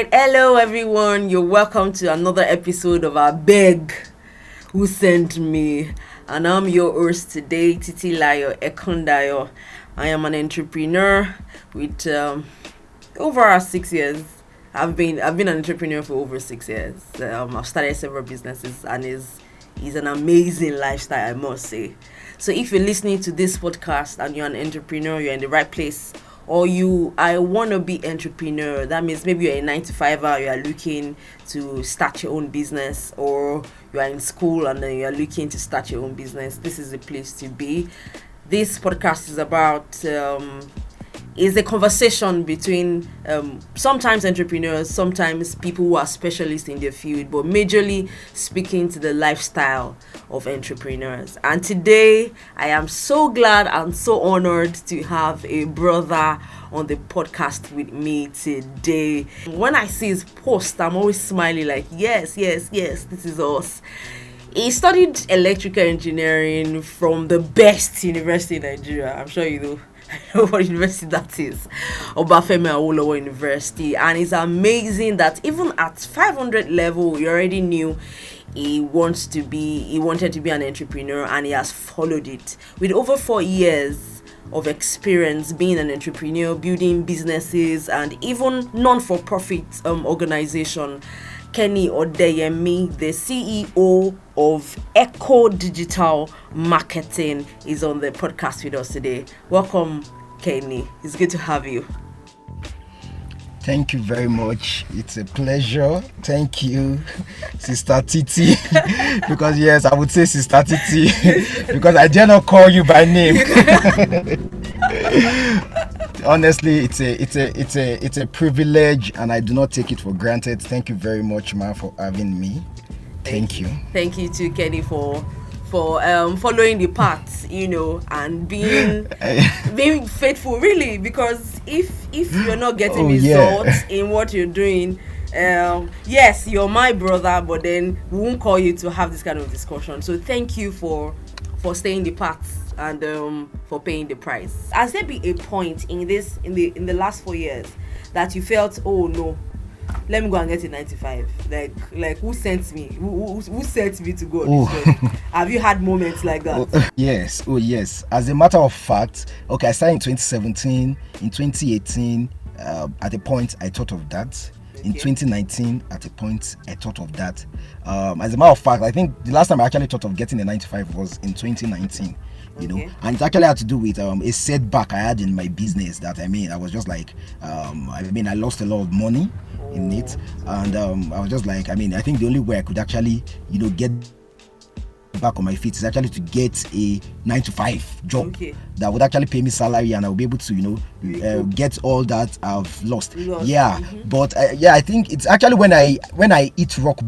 right, hello everyone. You're welcome to another episode of Abegwhosendme, and I'm your host today, Titilayo, Ekundayo. I am an entrepreneur with over 6 years. I've been an entrepreneur for over 6 years. I've started several businesses, and is an amazing lifestyle, I must say. So if you're listening to this podcast and you're an entrepreneur, you're in the right place. Or I want to be entrepreneur. That means maybe you're a 9-to-5er, you are looking to start your own business, or you are in school and then you are looking to start your own business. This is the place to be. This podcast is about is a conversation between sometimes entrepreneurs, sometimes people who are specialists in their field, but majorly speaking to the lifestyle of entrepreneurs. And today, I am so glad and so honored to have a brother on the podcast with me today. When I see his post, I'm always smiling like, yes, this is us. He studied electrical engineering from the best university in Nigeria. I'm sure you know what university that is, Obafemi Awolowo University. And it's amazing that even at 500 level, he already knew he wanted to be an entrepreneur, and he has followed it with over 4 years of experience being an entrepreneur, building businesses, and even non-for-profit organization. Kehinde Odeyemi, the CEO of Echo Digital Marketing, is on the podcast with us today. Welcome, Kehinde. It's good to have you. Thank you very much. It's a pleasure. Thank you, Sister Titi. Because yes, I would say Sister Titi because I dare not call you by name. Honestly, it's a privilege, and I do not take it for granted. Thank you very much, ma, for having me. Thank you. Thank you to Kehinde for following the path, and being faithful, really, because if you're not getting results in what you're doing, yes, you're my brother, but then we won't call you to have this kind of discussion. So thank you for staying the path and for paying the price. Has there been a point in the last 4 years that you felt, oh no, let me go and get a 9-to-5? Like who sent me? Who sent me to go on this job? Have you had moments like that? Yes. As a matter of fact, okay, I started in 2017. In 2018, at a point I thought of that. Okay. In 2019, at a point I thought of that. As a matter of fact, I think the last time I actually thought of getting a 9-to-5 was in 2019. And it actually had to do with a setback I had in my business. That I was just like, I lost a lot of money in it, and I was just like, I think the only way I could actually, get back on my feet is actually to get a 9-to-5 job that would actually pay me salary, and I'll be able to, get all that I've lost. Yeah, but I think it's actually when I hit rock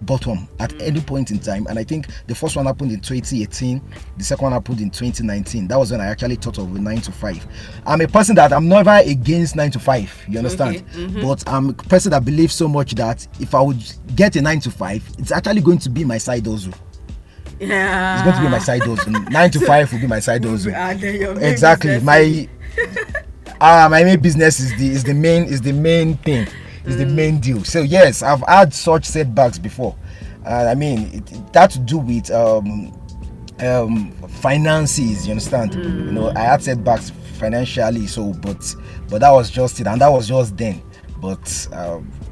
bottom at any point in time, and I think the first one happened in 2018, the second one happened in 2019. That was when I actually thought of a 9-to-5. I'm a person that I'm never against 9-to-5, you understand? But I'm a person that believes so much that if I would get a 9-to-5, it's actually going to be my side hustle. It's going to be my side hustle. 9-to-5 will be my side hustle. Exactly. My main business is the main thing. Is the main deal. So yes, I've had such setbacks before. It had to do with finances. You understand? I had setbacks financially. So, but that was just it, and that was just then. But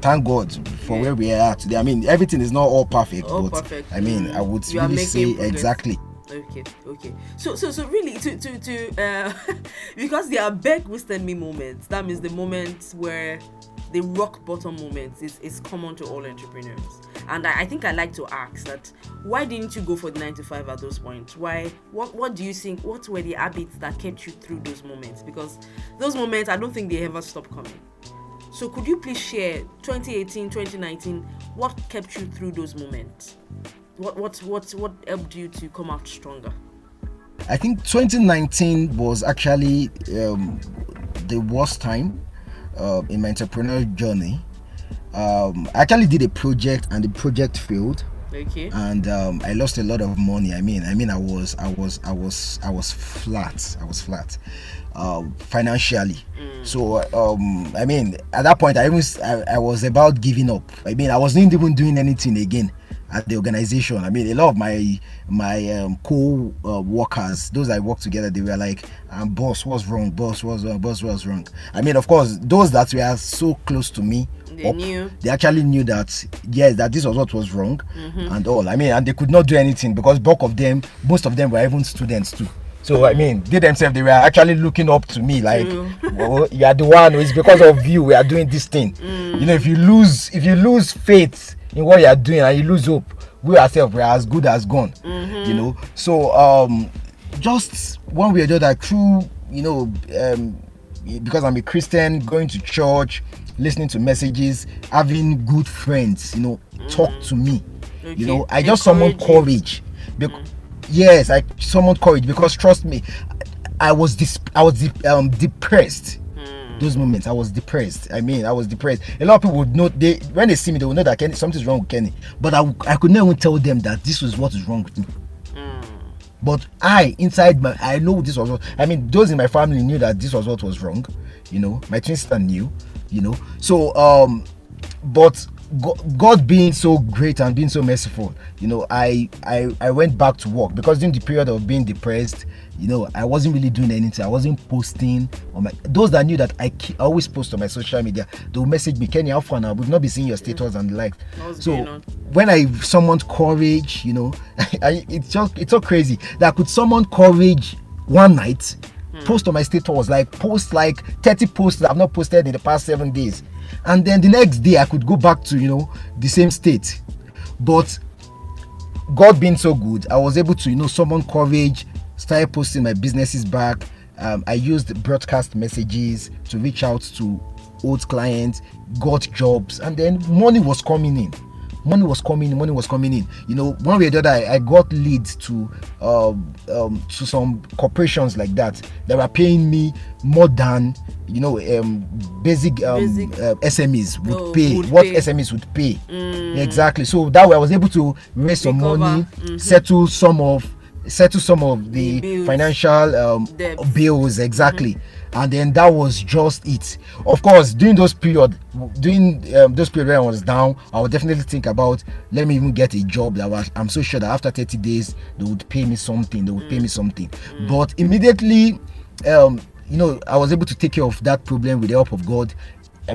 thank God for where we are today. Everything is not all perfect. Perfect. I would really say progress. Exactly. Okay. So really, to because the Abegwhosendme moments, that means the moments where the rock bottom moments is common to all entrepreneurs. And I think I like to ask that, why didn't you go for the 9-to-5 at those points? Why? What do you think? What were the habits that kept you through those moments? Because those moments, I don't think they ever stop coming. So could you please share 2018, 2019, what kept you through those moments? What helped you to come out stronger? I think 2019 was actually the worst time in my entrepreneurial journey. I actually did a project, and the project failed. Okay. and I lost a lot of money. I was flat. I was flat, financially. So at that point, I was about giving up. I wasn't even doing anything again at the organization. A lot of my co-workers, those I worked together, they were like, boss, what's wrong? Boss, what's wrong? Boss, what's wrong? Of course, those that were so close to me, they actually knew that, yes, that this was what was wrong, and all. And they could not do anything because most of them were even students too. So they themselves, they were actually looking up to me like, well, you are the one. It's because of you we are doing this thing. If you lose faith in what you are doing and you lose hope, we ourselves were as good as gone. So just one way or the other, through because I'm a Christian, going to church, listening to messages, having good friends, talk to me. I just summoned courage. Yes, I summoned courage because trust me, I was depressed. Those moments I was depressed. I was depressed. A lot of people would know, when they see me, they will know that something's wrong with Kenny. But I could never tell them that this was what is wrong with me. But I know this was what, those in my family knew that this was what was wrong. My twin sister knew. So but God being so great and being so merciful, I went back to work because during the period of being depressed, I wasn't really doing anything. I wasn't posting on those that knew that I always post on my social media, they will message me, Kenny, how far now? We've not been seeing your status and the like. So when I summoned courage, it's so crazy that I could summon courage one night, post on my status, post 30 posts that I've not posted in the past 7 days. And then the next day I could go back to the same state. But God being so good, I was able to summon courage, started posting my businesses back. I used broadcast messages to reach out to old clients, got jobs, and then money was coming in. Money was coming in. One way or the other, I got leads to some corporations like that were paying me more than basic SMEs would pay. SMEs would pay. Exactly. So that way I was able to raise some money, settle some of the bills, financial bills. Exactly. And then that was just it. Of course, during those periods where I was down, I would definitely think about, let me even get a job I'm so sure that after 30 days they would pay me something. But immediately, I was able to take care of that problem with the help of God. I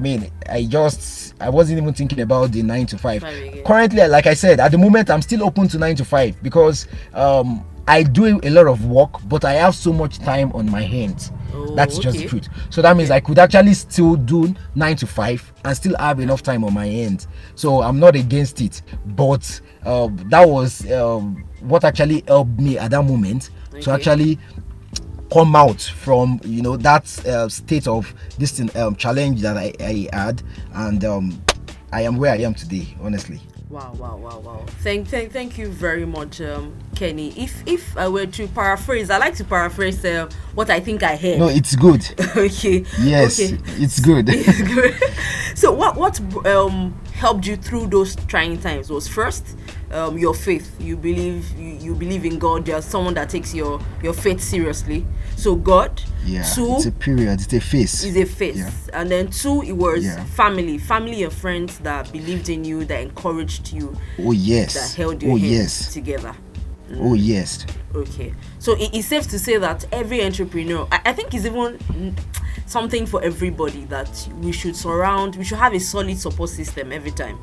wasn't even thinking about the 9 to 5. Currently, like I said, at the moment I'm still open to 9 to 5 because I do a lot of work, but I have so much time on my hands. That's just the truth. So that means I could actually still do 9 to 5 and still have enough time on my hands. So I'm not against it. But that was what actually helped me at that moment to actually come out from that state of this challenge that I had, and I am where I am today, honestly. Wow. Thank you very much, Kenny. If I were to paraphrase, I like to paraphrase what I think I heard. No, it's good. Okay. Yes, okay. It's good. It's good. So what helped you through those trying times was first your faith. You believe in God. You're someone that takes your faith seriously. So God. Yeah. 2, it's a period. It's a phase. It's a phase. Yeah. And then 2, it was family and friends that believed in you, that encouraged you. Oh yes. That held your hands together. Oh yes. Okay. So it's safe to say that every entrepreneur, I think it's even something for everybody, that we should have a solid support system every time,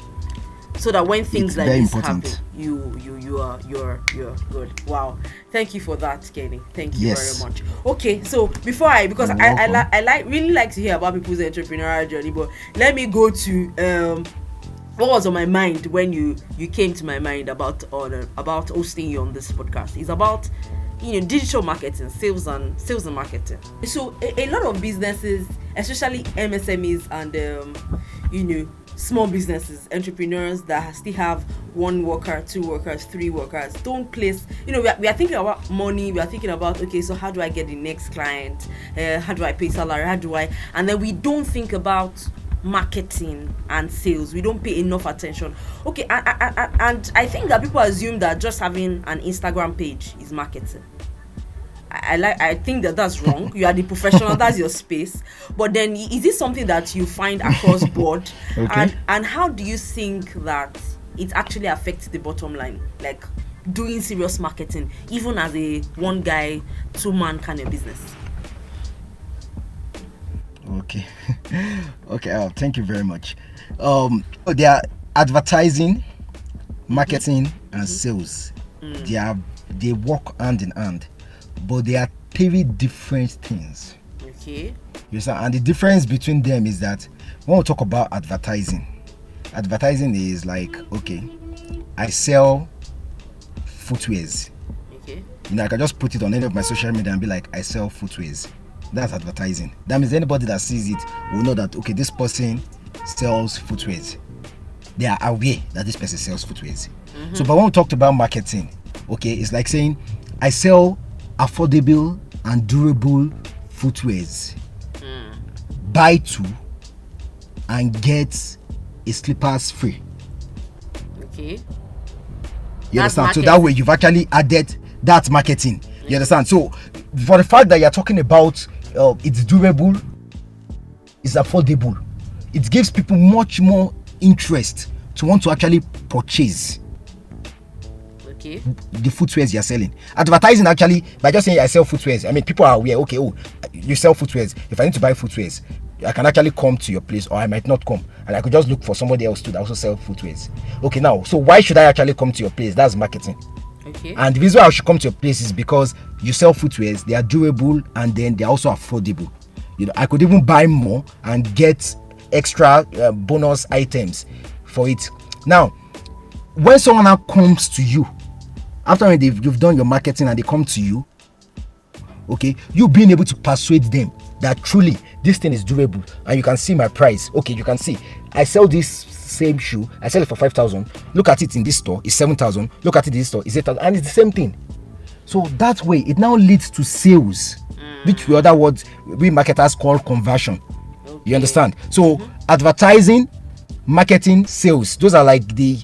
so that when things like this happen, you're good. Wow. Thank you for that, Kenny. Thank you very much. Okay, so before I really like to hear about people's entrepreneurial journey, but let me go to what was on my mind when you came to my mind about hosting you on this podcast. It's about digital marketing, sales and marketing. So a lot of businesses, especially MSMEs and small businesses, entrepreneurs that still have 1 worker, 2 workers, 3 workers, don't place, we are thinking about money, we are thinking about, okay, so how do I get the next client, how do I pay salary, and then we don't think about marketing and sales, we don't pay enough attention. Okay, and I think that people assume that just having an Instagram page is marketing. I think that that's wrong. You are the professional, that's your space. But then, is this something that you find across board? Okay. And how do you think that it actually affects the bottom line? Like doing serious marketing, even as a one guy, two man kind of business. Okay. Okay. Thank you very much. They are advertising, marketing, and sales. They work hand in hand, but they are three different things. Okay. Yes, sir. And the difference between them is that when we talk about advertising is like, okay, I sell footwears. Okay. I can just put it on any of my social media and be like, I sell footwears. That's advertising. That means anybody that sees it will know that, okay, this person sells footwears. They are aware that this person sells footwears. So, but when we talked about marketing, okay, it's like saying, I sell affordable and durable footwears. Buy two and get a slippers free. Okay. You That's understand? marketing. So that way you've actually added that marketing. You understand? So for the fact that you're talking about it's durable, it's affordable, it gives people much more interest to want to actually purchase Okay. the footwears you're selling. Advertising, actually, by just saying I sell footwears, I mean, people are aware, okay, oh, you sell footwears. If I need to buy footwears, I can actually come to your place, or I might not come, and I could just look for somebody else too that also sell footwears. Okay, now, so why should I actually come to your place? That's marketing. Okay. And the reason why I should come to your place is because you sell footwears, they are durable, and then they're also affordable. I could even buy more and get extra bonus items for it. Now, when someone now comes to you, after you've done your marketing and they come to you, okay, you being able to persuade them that truly this thing is durable, and you can see my price. Okay, you can see I sell this same shoe, I sell it for 5,000. Look at it in this store, it's 7,000. Look at it in this store, it's 8,000, and it's the same thing. So that way, it now leads to sales, which we we marketers call conversion. Okay. You understand? So advertising, marketing, sales, those are like the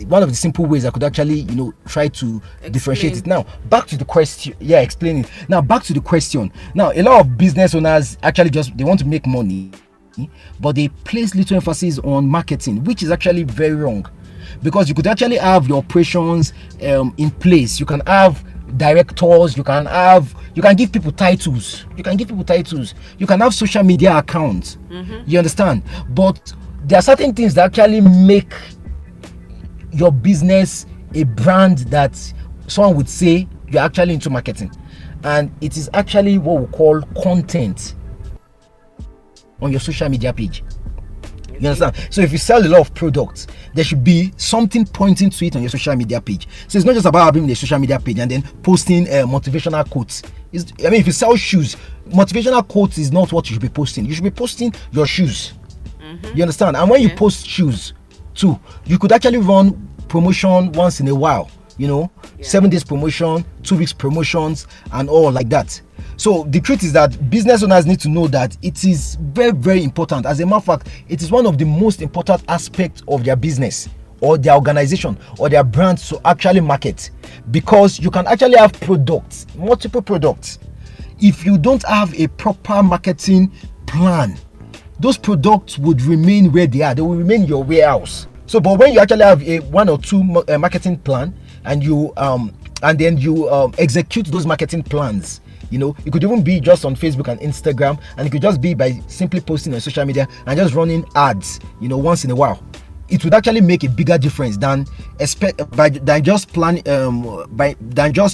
one of the simple ways I could actually try to differentiate it. Now back to the question. Explaining. Now back to the question. Now a lot of business owners actually they want to make money, but they place little emphasis on marketing, which is actually very wrong, because you could actually have your operations in place. You can have directors, you can give people titles, you can have social media accounts. You understand? But there are certain things that actually make your business a brand that someone would say you're actually into marketing, and it is actually what we call content on your social media page. You understand? So if you sell a lot of products, there should be something pointing to it on your social media page. So it's not just about having a social media page and then posting motivational quotes. If you sell shoes, motivational quotes is not what you should be posting. You should be posting your shoes. You understand? And when you post shoes too, you could actually run promotion once in a while. 7 days promotion, 2 weeks promotions, and all like that. So the truth is that business owners need to know that it is very, very important. As a matter of fact, it is one of the most important aspects of their business or their organization or their brand to actually market, because you can actually have products, multiple products. If you don't have a proper marketing plan, those products would remain where they are. They will remain in your warehouse. So, but when you actually have a 1 or 2 marketing plan, and you execute those marketing plans, it could even be just on Facebook and Instagram, and it could just be by simply posting on social media and just running ads, once in a while. It would actually make a bigger difference than just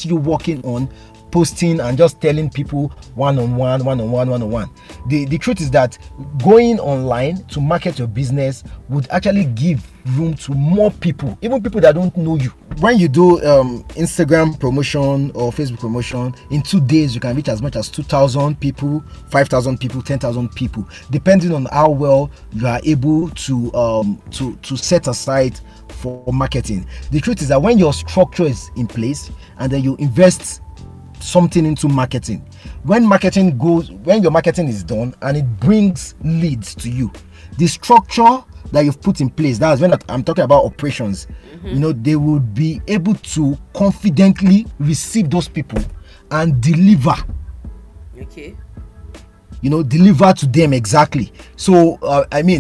you working on posting and just telling people one-on-one. The truth is that going online to market your business would actually give room to more people, even people that don't know you. When you do Instagram promotion or Facebook promotion, in 2 days you can reach as much as 2,000 people, 5,000 people, 10,000 people, depending on how well you are able to set aside for marketing. The truth is that when your structure is in place and then you invest something into marketing. When your marketing is done and it brings leads to you, the structure that you've put in place, that's when I'm talking about operations, they would be able to confidently receive those people and deliver. Okay. Deliver to them exactly. So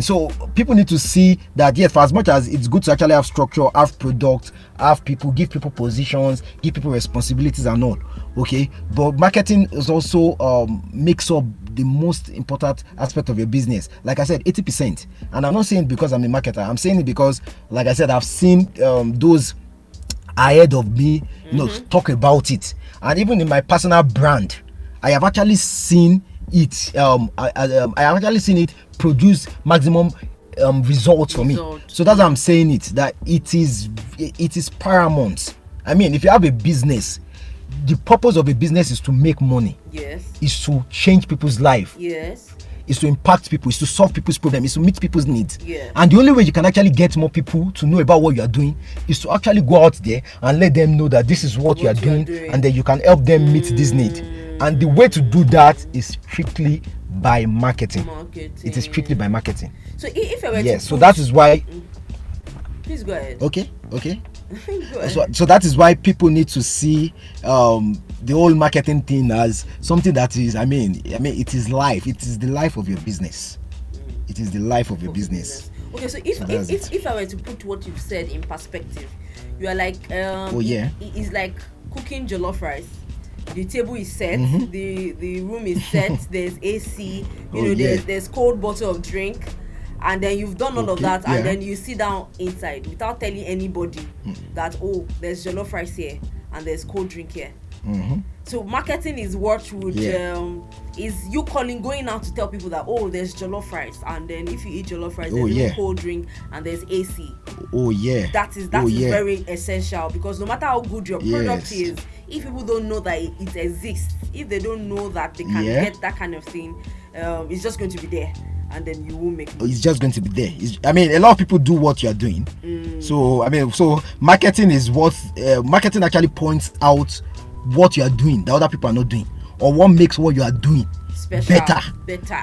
so people need to see that, yes, for as much as it's good to actually have structure, have product, have people, give people positions, give people responsibilities and all, okay, but marketing is also makes up the most important aspect of your business. Like I said, 80%. And I'm not saying it because I'm a marketer, I'm saying it because, like I said, I've seen those ahead of me talk about it. And even in my personal brand, I have actually seen it I have actually seen it produce maximum results for me. So that's why I'm saying it, that it is paramount. I mean, if you have a business, the purpose of a business is to make money. Yes. Is to change people's life. Yes. Is to impact people, is to solve people's problems, is to meet people's needs. Yes. And the only way you can actually get more people to know about what you are doing is to actually go out there and let them know that this is what you are doing, and then you can help them meet this need. And the way to do that is strictly by marketing. It is strictly by marketing. So if I were so that is why. Please go ahead. Okay. So that is why people need to see the whole marketing thing as something that is, I mean, it is life. It is the life of your business. It is the life of your business. Okay, so if I were to put what you've said in perspective, you are like, it's like cooking jollof rice. The table is set, the room is set, there's AC, there's cold bottle of drink, and then you've done all of that, and then you sit down inside without telling anybody that, oh, there's jollof rice here and there's cold drink here. So marketing is what would is you going out to tell people that, oh, there's jollof rice, and then if you eat jollof rice, there's no cold drink and there's AC. That is very essential, because no matter how good your product is, if people don't know that it exists, if they don't know that they can get that kind of thing, it's just going to be there, and then you won't make money. It's just going to be there. A lot of people do what you're doing. So marketing is what marketing actually points out what you are doing that other people are not doing, or what makes what you are doing better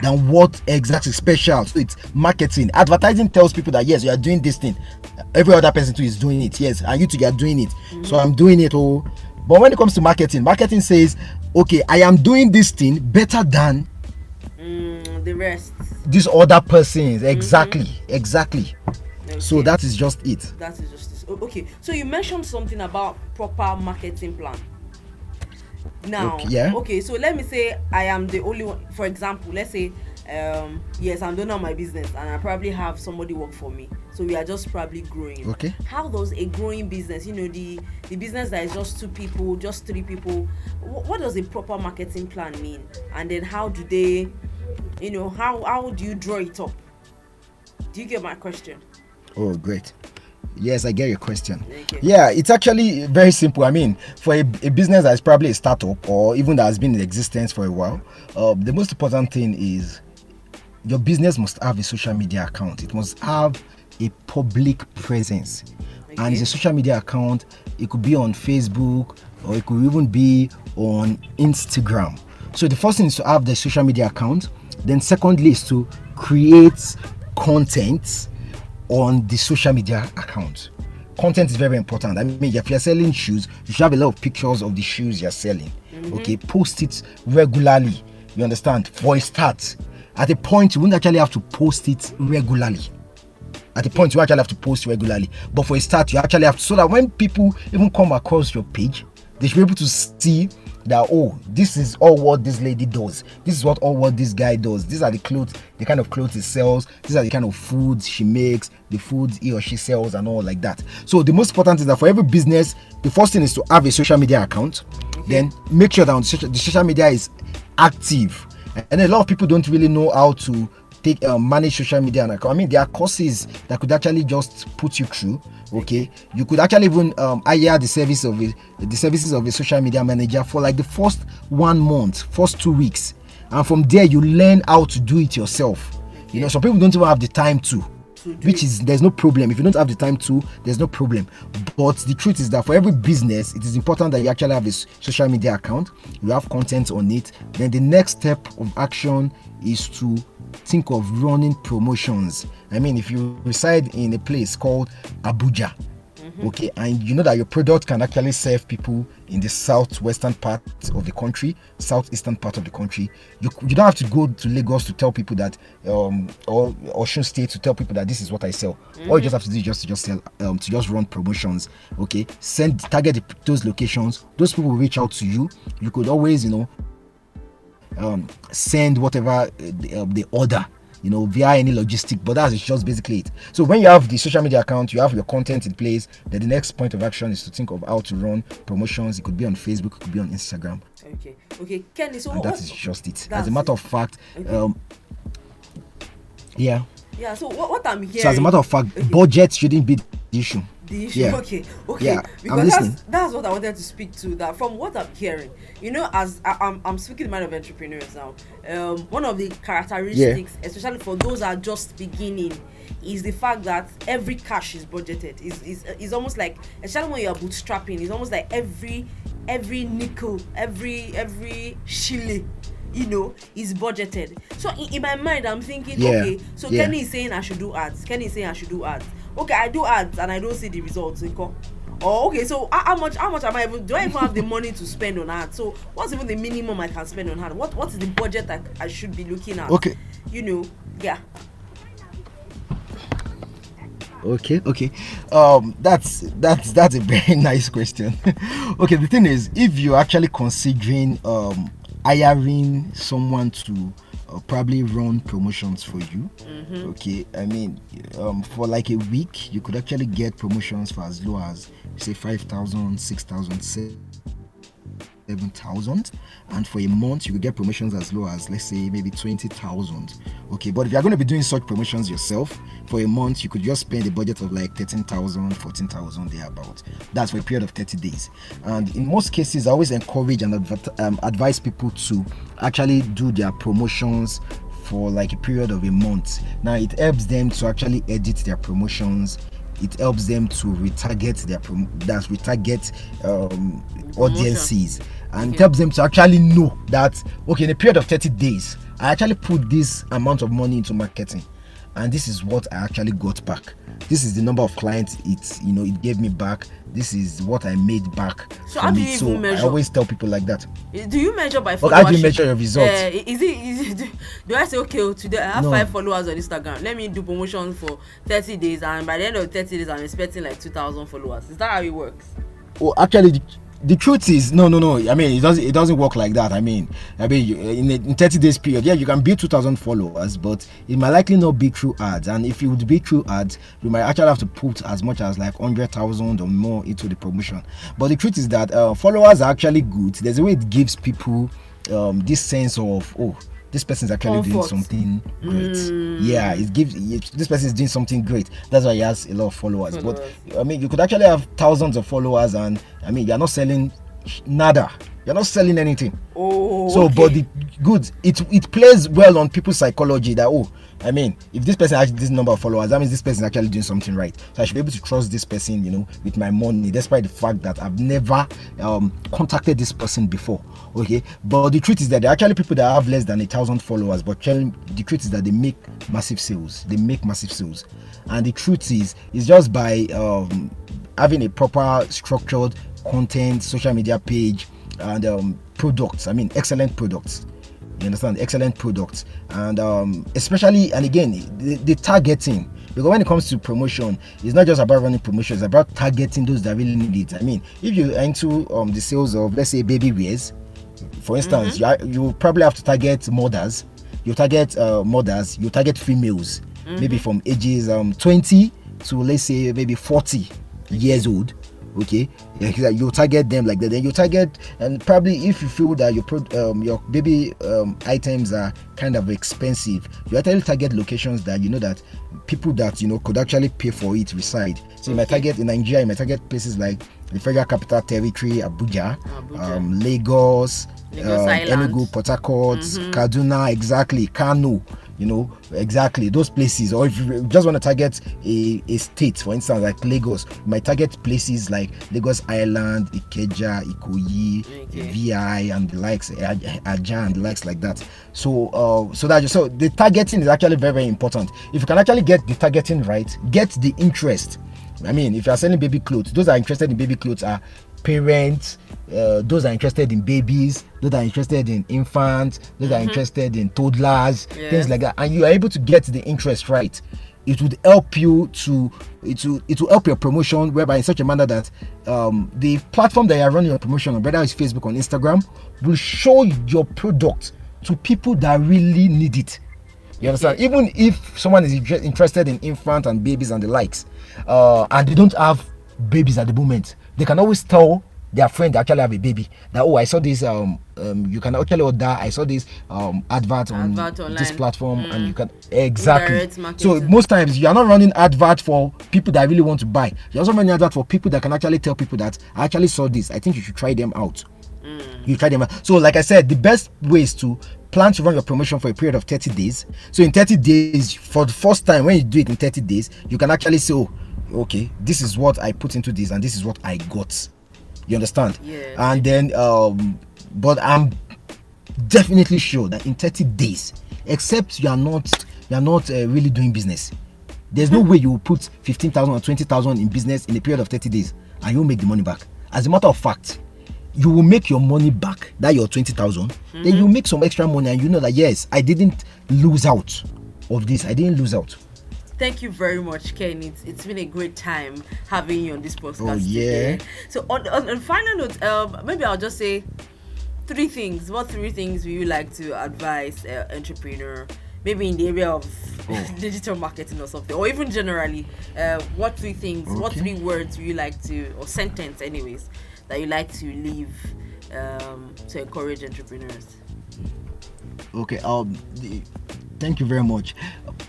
than what exactly special. So it's marketing. Advertising tells people that, yes, you are doing this thing, every other person too is doing it, yes, and you two are doing it, so I'm doing it. But when it comes to marketing says, okay, I am doing this thing better than the rest, these other persons. Exactly. Okay. So that is just it. Okay, so you mentioned something about proper marketing plan. Now, okay, so let me say I am the only one. For example, let's say yes, I'm doing my business and I probably have somebody work for me, so we are just probably growing. Okay, how does a growing business, the business that is just 2 people, just 3 people, what does a proper marketing plan mean? And then how do they, how do you draw it up? Do you get my question? Oh, great. Yes, I get your question. Okay. Yeah, it's actually very simple. I mean, for a business that is probably a startup, or even that has been in existence for a while, the most important thing is your business must have a social media account. It must have a public presence. Okay. And it's a social media account. It could be on Facebook, or it could even be on Instagram. So the first thing is to have the social media account. Then secondly is to create content on the social media account. Content is very important. I mean, if you're selling shoes, you should have a lot of pictures of the shoes you're selling. Okay, post it regularly. You understand? For a start, at a point you wouldn't actually have to post it regularly. At a point you actually have to post regularly, but for a start you actually have to, so that when people even come across your page, they should be able to see that, oh, this is all what this lady does, this is what this guy does, these are the clothes, the kind of clothes he sells, these are the kind of foods she makes, the foods he or she sells, and all like that. So the most important is that for every business, the first thing is to have a social media account. Then make sure that the social media is active. And a lot of people don't really know how to manage social media. And I mean, there are courses that could actually just put you through. Okay, you could actually even hire the services of a social media manager for like the first 1 month, first 2 weeks, and from there you learn how to do it yourself. Some people don't even have the time to which is, there's no problem. If you don't have the time to, there's no problem. But the truth is that for every business, it is important that you actually have a social media account, you have content on it. Then the next step of action is to think of running promotions. I mean, if you reside in a place called Abuja, okay, and you know that your product can actually serve people in the southwestern part of the country, southeastern part of the country, you don't have to go to Lagos to tell people that, or Osun State to tell people that this is what I sell. All you just have to do is just sell, to just run promotions. Okay, target those locations. Those people will reach out to you. You could always, send whatever they order, via any logistic, but that's just basically it. So when you have the social media account, you have your content in place, then the next point of action is to think of how to run promotions. It could be on Facebook, it could be on Instagram. Okay, Kenny, so that is just it. As a matter of fact, yeah, so what I'm hearing, so as a matter of fact, budget shouldn't be the issue. Okay. Yeah, because that's what I wanted to speak to. That from what I'm hearing, as I'm speaking the mind of entrepreneurs now, one of the characteristics, especially for those that are just beginning, is the fact that every cash is budgeted. Is almost like, especially when you're bootstrapping, it's almost like every nickel, every shilling, is budgeted. So in my mind, I'm thinking, okay, so Kenny is saying I should do ads. Okay, I do ads and I don't see the results. Okay, so how much am I do I even have the money to spend on ads? So what's even the minimum I can spend on ads? What is the budget that I should be looking at? Okay. Okay. That's a very nice question. Okay, the thing is, if you're actually considering hiring someone to probably run promotions for you, okay, I mean, for like a week you could actually get promotions for as low as, say, 5,000, 6,000, 7,000, and for a month you could get promotions as low as, let's say, maybe 20,000. Okay, but if you're going to be doing such promotions yourself, for a month you could just spend a budget of like 13,000, 14,000 thereabout. That's for a period of 30 days. And in most cases, I always encourage and advise people to actually do their promotions for like a period of a month. Now it helps them to actually edit their promotions. It helps them to retarget audiences, and it helps them to actually know that, okay, in a period of 30 days I actually put this amount of money into marketing, and this is what I actually got back. This is the number of clients it gave me back. This is what I made back. So how do you even measure? I always tell people like that. Do you measure by followership? How do you measure your results? Do I say, okay, today I have 5 followers on Instagram, let me do promotion for 30 days, and by the end of 30 days I'm expecting like 2,000 followers? Is that how it works? Well, actually, the truth is, no. I mean, it doesn't work like that. I mean, in 30 days period, you can build 2,000 followers, but it might likely not be through ads. And if you would be through ads, you might actually have to put as much as like 100,000 or more into the promotion. But the truth is that followers are actually good. There's a way it gives people this sense of, this person is actually doing something great. Yeah, this person is doing something great. That's why he has a lot of followers. But I mean, you could actually have thousands of followers, and I mean, you're not selling nada. You're not selling anything. But the good, it plays well on people's psychology that, I mean, if this person has this number of followers, that means this person is actually doing something right. So I should be able to trust this person, with my money, despite the fact that I've never contacted this person before. Okay, but the truth is that there are actually people that have less than 1,000 followers, but the truth is that they make massive sales. And the truth is, it's just by having a proper structured content, social media page, and products. I mean, excellent products. You understand? Excellent products. And especially, and again, the targeting. Because when it comes to promotion, it's not just about running promotions, it's about targeting those that really need it. I mean, if you're into the sales of, let's say, baby wears, for instance, you probably have to target mothers. You target you target females, maybe from ages 20 to, let's say, maybe 40 years old. Okay, you target them like that. Then you target, and probably if you feel that your baby items are kind of expensive, you actually target locations that that people that could actually pay for it reside. So you might target in Nigeria, you might target places like the Federal Capital Territory, Abuja. Lagos, Enugu, Port Harcourt, Kaduna, exactly, Kano. exactly those places. Or if you just want to target a state, for instance, like Lagos, you might target places like Lagos Island, Ikeja, Ikoyi, VI, and the likes, Aja, and the likes like that. So the targeting is actually very, very important. If you can actually get the targeting right, get the interest. I mean, if you are selling baby clothes, those are interested in baby clothes are parents, those are interested in babies, those are interested in infants, those are interested in toddlers, things like that, and you are able to get the interest right. It would help you it will help your promotion, whereby in such a manner that the platform that you are running your promotion on, whether it's Facebook or Instagram, will show your product to people that really need it. You understand? Even if someone is interested in infant and babies and the likes, and they don't have babies at the moment, they can always tell their friend they actually have a baby that, I saw this you can actually order, I saw this advert on this platform, and you can so most times you are not running advert for people that really want to buy. You're also running advert for people that can actually tell people that I actually saw this, I think you should try them out. You try them out. So like I said, the best way is to plan to run your promotion for a period of 30 days. So in 30 days, for the first time, when you do it in 30 days, you can actually say, okay, this is what I put into this and this is what I got. You understand? And then but I'm definitely sure that in 30 days, except you are not really doing business, there's no way you will put 15,000 or 20,000 in business in a period of 30 days and you'll make the money back. As a matter of fact, you will make your money back, that your 20,000, then you make some extra money, and you know that yes, I didn't lose out of this. I didn't lose out. Thank you very much, Ken. It's been a great time having you on this podcast today. So on final note, maybe I'll just say 3 things. What 3 things would you like to advise entrepreneur? Maybe in the area of digital marketing or something, or even generally, what 3 things, what 3 words would you like to, or sentence anyways, that you like to leave to encourage entrepreneurs? Okay, thank you very much.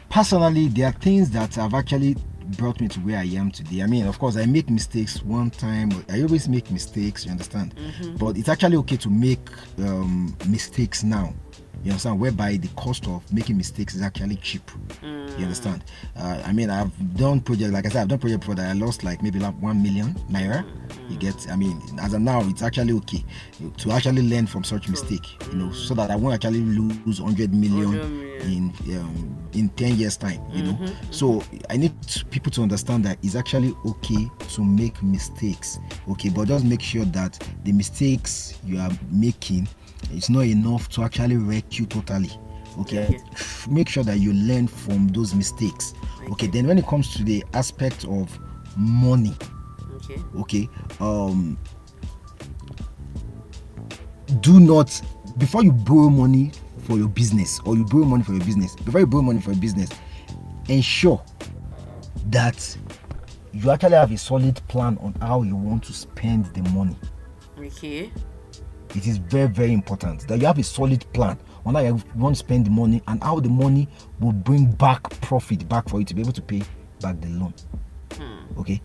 Personally, there are things that have actually brought me to where I am today. I mean, of course, I make mistakes one time. I always make mistakes, you understand? But it's actually okay to make mistakes now. You understand? Whereby the cost of making mistakes is actually cheap. You understand? I mean, I've done projects, like I said, I've done projects before that I lost like maybe like 1 million naira. You get, I mean, as of now, it's actually okay to actually learn from such mistake, so that I won't actually lose 100 million in 10 years time, So I need people to understand that it's actually okay to make mistakes, okay, but just make sure that the mistakes you are making, it's not enough to actually wreck you totally. Okay, make sure that you learn from those mistakes. Okay, then when it comes to the aspect of money, do not, before you borrow money for your business, before you borrow money for your business, ensure that you actually have a solid plan on how you want to spend the money. It is very, very important that you have a solid plan on how you want to spend the money and how the money will bring back profit back for you to be able to pay back the loan. Okay.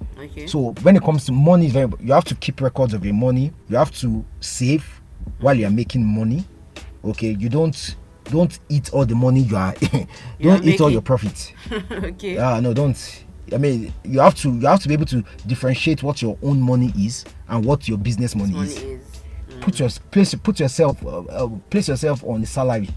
So when it comes to money, you have to keep records of your money. You have to save while you are making money. Okay. You don't eat all the money you are. Don't eat all your profits. No, don't. I mean, you have to be able to differentiate what your own money is and what your business money is. Place yourself on the salary.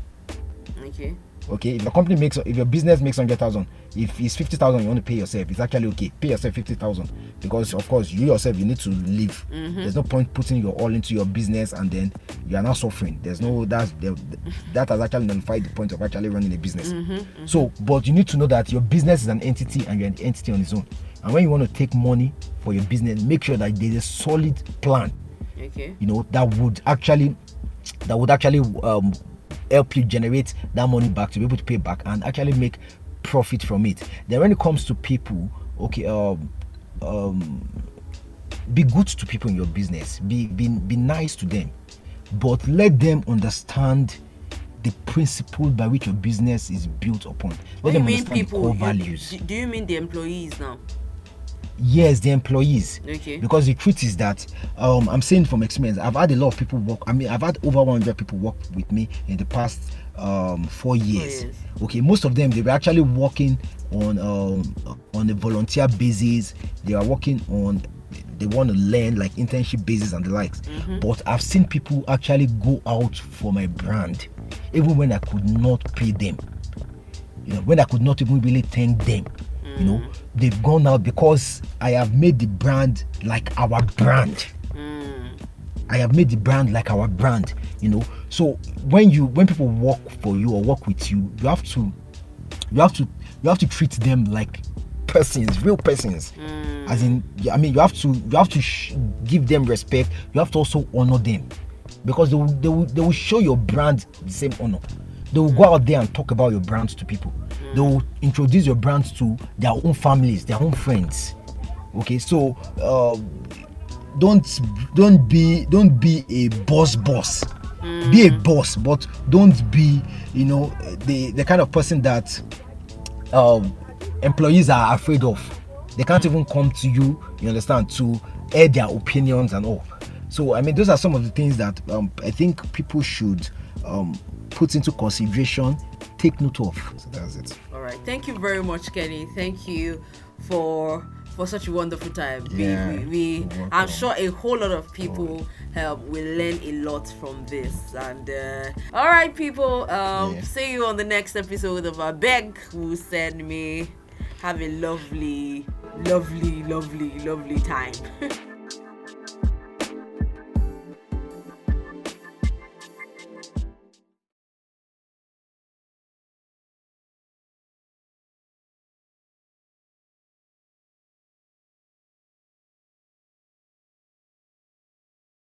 Okay, if your business makes 100,000, if it's 50,000 you want to pay yourself, it's actually okay. Pay yourself 50,000, because of course you yourself, you need to live. There's no point putting your all into your business and then you are not suffering. That has actually nullified the point of actually running a business. So, but you need to know that your business is an entity and you're an entity on its own. And when you want to take money for your business, make sure that there's a solid plan. That would actually help you generate that money back to be able to pay back and actually make profit from it. Then when it comes to people, be good to people in your business. Be nice to them, but let them understand the principle by which your business is built upon. Let them understand the core values. Do you mean the employees now? Yes, the employees. Okay. Because the truth is that I'm saying from experience, I've had a lot of people work. I mean, I've had over 100 people work with me in the past 4 years. Okay, most of them, they were actually working on a volunteer basis. They are working on, they want to learn like internship basis and the likes. But I've seen people actually go out for my brand, even when I could not pay them. You know, when I could not even really thank them. You know, they've gone out because I have made the brand like our brand. I have made the brand like our brand, you know. So when people work for you or work with you, you have to treat them like persons, real persons. As in, I mean, you have to give them respect. You have to also honor them, because they will show your brand the same honor. They will go out there and talk about your brand to people. They will introduce your brand to their own families, their own friends. Okay, so don't be a boss. Be a boss, but don't be, you know, the kind of person that employees are afraid of. They can't even come to you, you understand, to air their opinions and all. So I mean, those are some of the things that I think people should put into consideration, take note of. So that's it. All right, thank you very much, Kenny. Thank you for such a wonderful time. Yeah, I'm sure a whole lot of people will learn a lot from this. And all right, people, see you on the next episode of Abegwhosendme. Have a lovely time.